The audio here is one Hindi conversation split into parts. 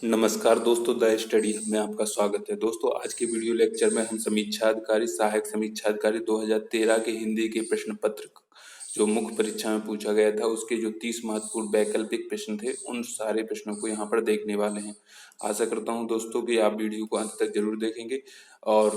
नमस्कार दोस्तों, द स्टडी हब में आपका स्वागत है। दोस्तों, आज के वीडियो लेक्चर में हम समीक्षा अधिकारी, सहायक समीक्षा अधिकारी 2013 के हिंदी के प्रश्न पत्र जो मुख्य परीक्षा में पूछा गया था उसके जो 30 महत्वपूर्ण वैकल्पिक प्रश्न थे उन सारे प्रश्नों को यहाँ पर देखने वाले हैं। आशा करता हूँ दोस्तों कि आप वीडियो को अंत तक जरूर देखेंगे और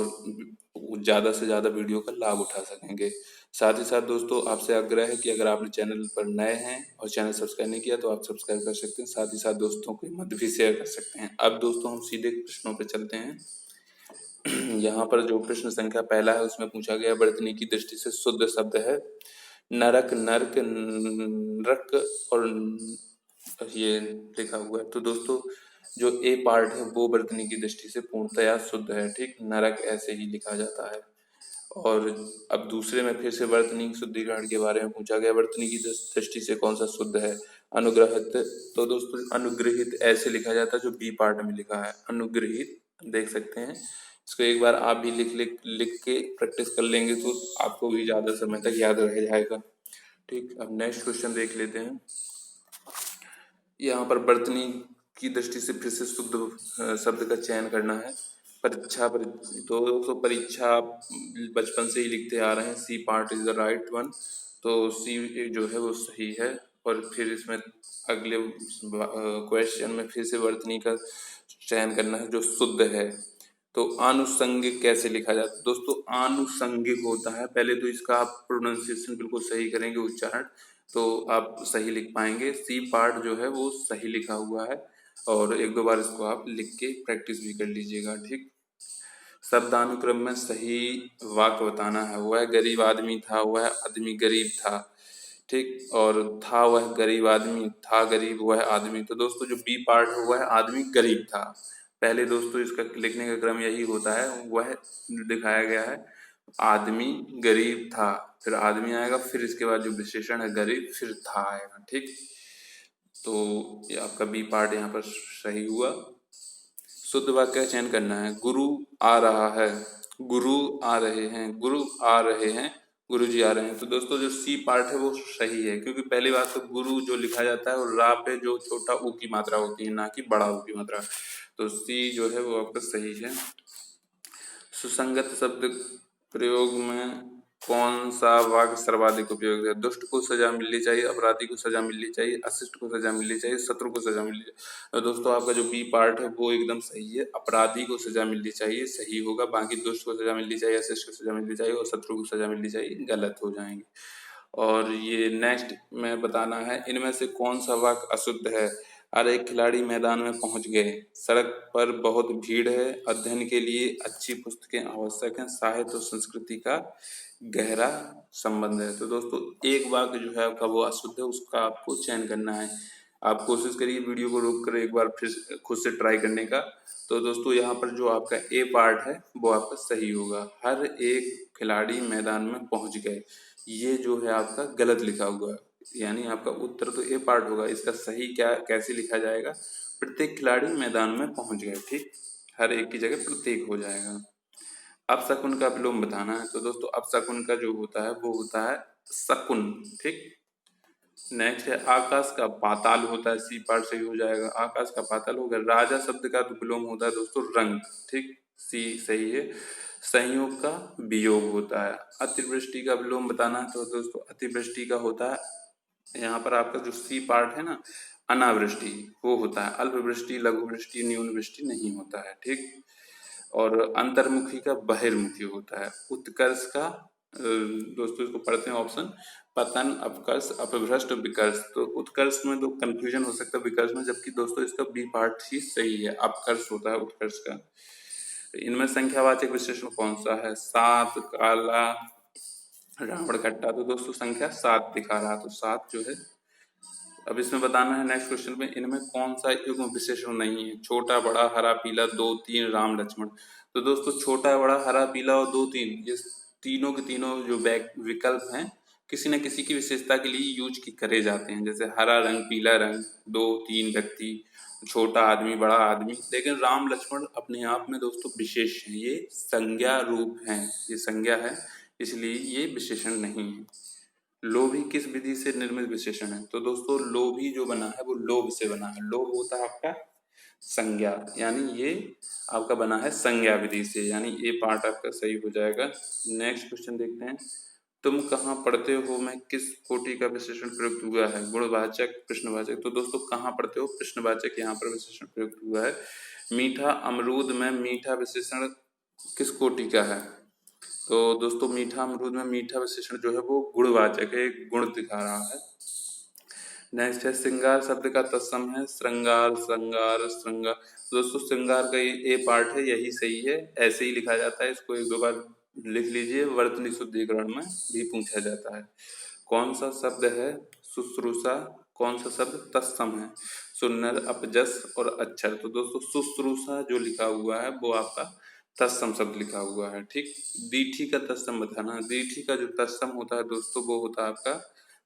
ज़्यादा से ज़्यादा वीडियो का लाभ उठा सकेंगे। साथ ही साथ दोस्तों, आपसे आग्रह है कि अगर आपने चैनल पर नए हैं और चैनल सब्सक्राइब नहीं किया तो आप सब्सक्राइब कर सकते हैं। साथ ही साथ दोस्तों के मध्य भी शेयर कर सकते हैं। अब दोस्तों हम सीधे प्रश्नों पर चलते हैं। यहाँ पर जो प्रश्न संख्या पहला है उसमें पूछा गया वर्तनी की दृष्टि से शुद्ध शब्द है नरक, नर्क, नृक और ये लिखा हुआ है। तो दोस्तों जो ए पार्ट है वो वर्तनी की दृष्टि से पूर्णतया शुद्ध है। ठीक, नरक ऐसे ही लिखा जाता है। और अब दूसरे में फिर से वर्तनी शुद्धिकरण के बारे में पूछा गया, वर्तनी की दृष्टि से कौन सा शुद्ध है? अनुग्रहित। तो दोस्तों अनुग्रहित ऐसे लिखा जाता है जो बी पार्ट में लिखा है, अनुग्रहित देख सकते हैं। इसको एक बार आप भी लिख के प्रैक्टिस कर लेंगे तो आपको भी ज्यादा समय तक याद रह जाएगा। ठीक, अब नेक्स्ट क्वेश्चन देख लेते हैं। यहाँ पर वर्तनी की दृष्टि से फिर से शुद्ध शब्द का चयन करना है। परीक्षा तो दोस्तों परीक्षा बचपन से ही लिखते आ रहे हैं, C part is the right one. तो सी जो है वो सही है। और फिर इसमें अगले क्वेश्चन में फिर से वर्तनी का चयन करना है जो शुद्ध है। तो आनुषंगिक कैसे लिखा जाता है? दोस्तों आनुषंगिक होता है, पहले तो इसका आप प्रोनाउंसिएशन बिल्कुल सही करेंगे, उच्चारण, तो आप सही लिख पाएंगे। सी पार्ट जो है वो सही लिखा हुआ है और एक दो बार इसको आप लिख के प्रैक्टिस भी कर लीजिएगा। ठीक, शब्दानुक्रम में सही वाक्य बताना है। वह गरीब आदमी था, वह आदमी गरीब था। ठीक, और था वह गरीब आदमी, था गरीब वह आदमी। तो दोस्तों जो बी पार्ट है वह आदमी गरीब था। पहले दोस्तों इसका लिखने का क्रम यही होता है, वह दिखाया गया है आदमी गरीब था, फिर आदमी आएगा, फिर इसके बाद जो विशेषण है गरीब, फिर था आएगा। ठीक, तो ये आपका बी पार्ट यहाँ पर सही हुआ। शुद्ध वाक्य का चयन करना है। गुरु आ रहा है, गुरु आ रहे हैं, गुरु आ रहे हैं, गुरु जी आ रहे हैं। तो दोस्तों जो सी पार्ट है वो सही है, क्योंकि पहली बात तो गुरु जो लिखा जाता है और रा पे जो छोटा ऊ की मात्रा होती है, ना कि बड़ा ऊ की मात्रा। तो सी जो है वो आपका सही है। सुसंगत शब्द प्रयोग में कौन सा वाक्य सर्वाधिक उपयोग है? दुष्ट को सजा मिलनी चाहिए, अपराधी को सजा मिलनी चाहिए, अशिष्ट को सजा मिलनी चाहिए, शत्रु को सजा मिलनी चाहिए। तो दोस्तों आपका जो बी पार्ट है वो एकदम सही है, अपराधी को सजा मिलनी चाहिए सही होगा, बाकी दुष्ट को सजा मिलनी चाहिए, अशिष्ट को सजा मिलनी चाहिए और शत्रु को सजा मिलनी चाहिए गलत हो जाएंगे। और ये नेक्स्ट में बताना है, इनमें से कौन सा वाक्य अशुद्ध है? अरे खिलाड़ी मैदान में पहुंच गए, सड़क पर बहुत भीड़ है, अध्ययन के लिए अच्छी पुस्तकें आवश्यक हैं, साहित्य और संस्कृति का गहरा संबंध है। तो दोस्तों एक वाक्य जो है आपका वो अशुद्ध है, उसका आपको चयन करना है। आप कोशिश करिए वीडियो को रोक कर एक बार फिर खुद से ट्राई करने का। तो दोस्तों यहाँ पर जो आपका ए पार्ट है वो आपका सही होगा। हर एक खिलाड़ी मैदान में पहुंच गए, ये जो है आपका गलत लिखा हुआ है, यानी आपका उत्तर तो ए पार्ट होगा। इसका सही क्या कैसे लिखा जाएगा? प्रत्येक खिलाड़ी मैदान में पहुंच गए। ठीक, हर एक की जगह प्रत्येक हो जाएगा। अपशकुन का विलोम बताना है। तो दोस्तों अपशकुन का जो होता है वो होता है शकुन। ठीक, नेक्स्ट है आकाश का पाताल होता है, सी पार्ट सही हो जाएगा, आकाश का पाताल होगा। राजा शब्द का विलोम होता है दोस्तों रंग। ठीक, सी सही है। संयोग का वियोग होता है। अतिवृष्टि का विलोम बताना है। तो दोस्तों अतिवृष्टि का होता है, यहाँ पर आपका जो सी पार्ट है ना, अनावृष्टि वो होता है। अल्पवृष्टि, लघुवृष्टि, न्यून वृष्टि नहीं होता है। ठीक, और अंतर्मुखी का बहिर्मुखी होता है। उत्कर्ष का दोस्तों इसको पढ़ते हैं ऑप्शन, पतन, अपकर्ष, अपभ्रष्ट, विकर्ष। तो उत्कर्ष में तो कंफ्यूजन हो सकता है विकर्ष में, जबकि दोस्तों इसका बी पार्ट ही सही है, अपकर्ष होता है उत्कर्ष का। इनमें संख्यावाचक विशेषण कौन सा है? सात, काला, रावण कट्टा। तो दोस्तों संख्या 7 दिखा रहा, तो 7 जो है। अब इसमें बताना है नेक्स्ट क्वेश्चन में, इनमें कौन सा युग्म विशेषण नहीं है? छोटा, बड़ा, हरा, पीला, 2, 3, राम, लक्ष्मण। तो दोस्तों छोटा, बड़ा, हरा, पीला और 2, 3 ये तीनों के तीनों जो विकल्प हैं किसी न किसी की विशेषता के लिए यूज करे जाते हैं। जैसे हरा रंग, पीला रंग, 2, 3 व्यक्ति, छोटा आदमी, बड़ा आदमी। लेकिन राम लक्ष्मण अपने आप में दोस्तों विशेष है, ये संज्ञा रूप है, ये संज्ञा है, इसलिए ये विशेषण नहीं है। लोभी किस विधि से निर्मित विशेषण है? तो दोस्तों लोभी जो बना है वो लोभ से बना है। लोभ होता है आपका संज्ञा, यानी ये आपका बना है संज्ञा विधि से, यानी ये पार्ट आपका सही हो जाएगा। नेक्स्ट क्वेश्चन देखते हैं। तुम कहाँ पढ़ते हो में किस कोटि का विशेषण प्रयुक्त हुआ है? गुणवाचक, प्रश्नवाचक। तो दोस्तों कहाँ पढ़ते हो, प्रश्नवाचक यहाँ पर विशेषण प्रयुक्त हुआ है। मीठा अमरूद में मीठा विशेषण किस कोटि का है? तो दोस्तों मीठा अमरूद में मीठा विशेषण जो है वो गुणवाचक है, एक गुण दिखा रहा है। नेक्स्ट है श्रृंगार शब्द का तत्सम है श्रृंगार, श्रृंगार, श्रृंगार। दोस्तों श्रृंगार का ये पार्ट है, यही सही है, ऐसे ही लिखा जाता है, इसको एक दो बार लिख लीजिए, वर्तनी शुद्धिकरण में भी पूछा जाता है। कौन सा शब्द है शुश्रूषा, कौन सा शब्द तत्सम है? सुन्नर, अपजस और अक्षर। तो दोस्तों शुश्रूषा जो लिखा हुआ है वो आपका तत्सम शब्द लिखा हुआ है। ठीक, दीठी का तत्सम बताना। दीठी का जो तत्सम होता है दोस्तों वो होता है आपका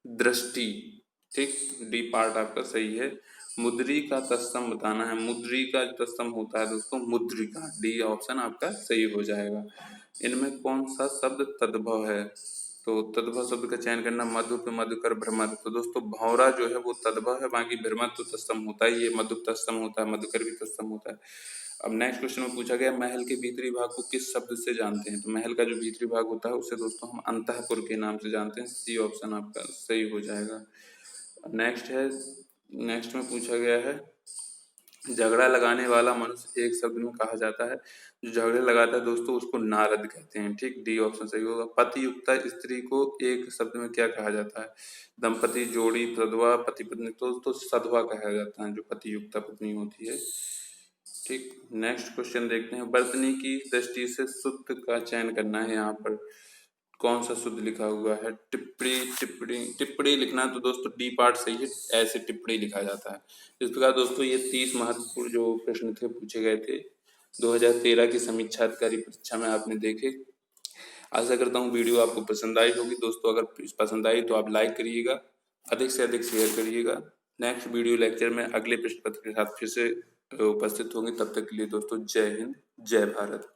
दृष्टि। ठीक, डी पार्ट आपका सही है। मुद्री का तत्सम बताना है। मुद्री का तत्सम होता है दोस्तों मुद्रिका। डी ऑप्शन आपका सही हो जाएगा। इनमें कौन सा शब्द तद्भव है? तो तद्भव शब्द का चयन करना। मधु पे मधुकर भ्रमर। तो दोस्तों भौरा जो है वो तद्भव है, बाकी भ्रमर तो तत्सम होता ही, ये मधु तत्सम होता है, मधुकर भी तत्सम होता है। अब नेक्स्ट क्वेश्चन में पूछा गया महल के भीतरी भाग को किस शब्द से जानते हैं? तो महल का जो भीतरी भाग होता है उसे दोस्तों हम अंतःपुर के नाम से जानते हैं। सी ऑप्शन आपका सही हो जाएगा। नेक्स्ट है, नेक्स्ट में पूछा गया है झगड़ा लगाने वाला मनुष्य एक शब्द में कहा जाता है। जो झगड़े लगाता है दोस्तों उसको नारद कहते हैं। ठीक, डी ऑप्शन सही होगा। पति युक्ता स्त्री को एक शब्द में क्या कहा जाता है? दंपति, जोड़ी, सधवा, पति पत्नी। तो सधवा कहा जाता है जो पति युक्ता पत्नी होती है। ठीक, नेक्स्ट क्वेश्चन देखते हैं। वर्तनी की दृष्टि से शुद्ध का चयन करना है। यहाँ पर कौन सा शुद्ध लिखा हुआ है? टिप्पणी, टिप्पणी, टिप्पणी लिखना है। तो दोस्तों डी पार्ट सही है, ऐसे टिप्पणी लिखा जाता है। इस प्रकार दोस्तों ये 30 महत्वपूर्ण जो प्रश्न थे पूछे गए थे 2013 की समीक्षा अधिकारी परीक्षा में आपने देखे। आशा करता हूँ वीडियो आपको पसंद आई होगी। दोस्तों अगर पसंद आई तो आप लाइक करिएगा, अधिक से अधिक शेयर करिएगा। नेक्स्ट वीडियो लेक्चर में अगले प्रश्न पत्र के साथ फिर से उपस्थित होंगे। तब तक के लिए दोस्तों जय हिंद, जय भारत।